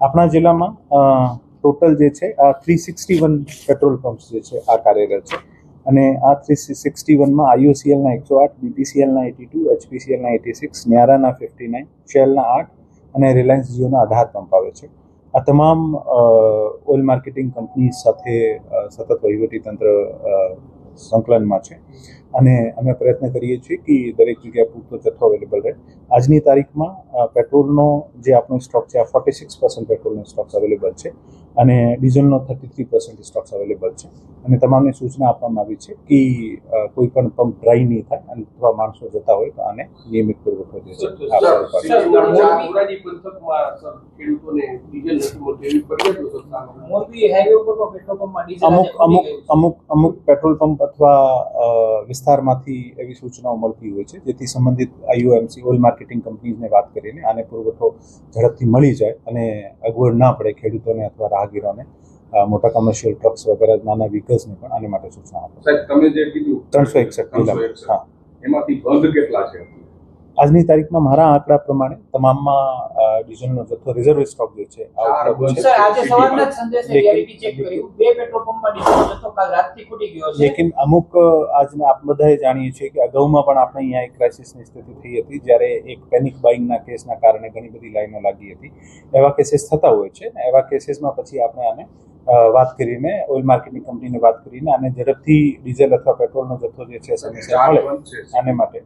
આપણા જિલ્લામાં ટોટલ જે છે આ 361 પેટ્રોલ પંપ્સ જે છે આ કાર્યરત છે અને આ 361માં IOCLના 108, BPCLના 82, HPCLના 86, ન્યારાના 59, શેલના 8 અને રિલાયન્સ જીઓના 18 પંપ આવે છે. આ તમામ ઓઇલ માર્કેટિંગ કંપની સાથે સતત વહીવટીતંત્ર સંકલનમાં છે અને અમે પ્રયત્ન કરીએ છીએ કે દરેક જગ્યાએ પૂરતો જથ્થો અવેલેબલ રહે. આજની તારીખમાં પેટ્રોલનો જે આપણો સ્ટોક છે આ 46% પેટ્રોલનો સ્ટોક અવેલેબલ છે અને ડીઝલનો 33% સ્ટોક અવેલેબલ છે અને તમામને સૂચના આપવામાં આવી છે કે કોઈ પણ પંપ ડ્રાય નહીં થાય અને અથવા માણસો જતા હોય તો આને નિયમિત પુરવઠો જે છે અમુક પેટ્રોલ પંપ અથવા વિસ્તારમાંથી એવી સૂચનાઓ મળતી હોય છે જેથી સંબંધિત IOMC ઓઇલ માર્કેટિંગ કંપનીઝને વાત કરીને આને પુરવઠો ઝડપથી મળી જાય અને અગવડ ના પડે ખેડૂતોને અથવા રાહગીરોને. મોટા કમર્શિયલ ટ્રક્સ વગેરે નાના વ્હીકલ્સને પણ આને માટે સૂચના આપો. સાહેબ તમે જે કીધું 361 હા, એમાંથી બંધ કેટલા છે આજની તારીખમાં? મારા આંકડા પ્રમાણે તમામમાં ડીઝલનો જથ્થો રિઝર્વ સ્ટોક જે છે આજે સવારના સંદેશે રિયાલિટી ચેક કર્યું, 2 પેટ્રોલ પંપમાં ડીઝલનો જથ્થો કાલ રાતથી ખૂટી ગયો છે. લેકિન અમુક આજને આપ બધાએ જાણીએ છીએ કે અગાઉમાં પણ આપણે અહીંયા એક ક્રાઇસિસની સ્થિતિ થઈ હતી જ્યારે એક પેનિક બાઇંગના કેસના કારણે ઘણી બધી લાઈનો લાગી હતી. એવા કેસીસ થતા હોય છે ને એવા કેસીસમાં પછી આપણે આને વાત કરીને ઓઇલ માર્કેટિંગ કંપનીને વાત કરીને આને ઝડપથી ડીઝલ અથવા પેટ્રોલનો જથ્થો જે છે સમયસર મળે આને માટે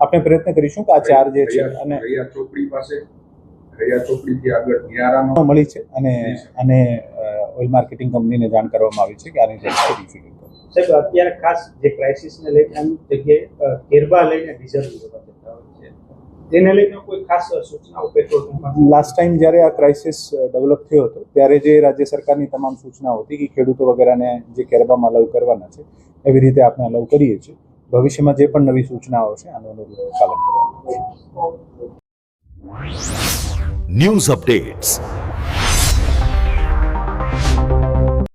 આપણે પ્રયત્ન કરીશું કે આ ચાર જે છે અને ચોકડી પાસે ચોકડીથી આગળ ન્યારામાં મળી છે અને ઓઇલ માર્કેટિંગ કંપનીને જાણ કરવામાં આવી છે કે આની ઝડપથી રિફિલિંગ કરો. સાહેબ અત્યારે ખાસ જે ક્રાઇસિસને લઈને અમુક જગ્યાએ કેરબા લઈને ડીઝલ લેવા જતા હોય છે, તેને લઈને કોઈ ખાસ સૂચનાઓ પેટ્રોલ પંપ? લાસ્ટ ટાઈમ જ્યારે આ ક્રાઇસિસ ડેવલપ થયો હતો ત્યારે જે રાજ્ય સરકારની તમામ સૂચનાઓ હતી કે ખેડૂતો વગેરેને જે કેરબામાં અલાઉ કરવાના છે એવી રીતે આપણે અલાઉ કરીએ છીએ. ભવિષ્યમાં જે પણ નવી સૂચનાઓ છે આનું અનુરૂપ પાલન કરવાનું છે. News updates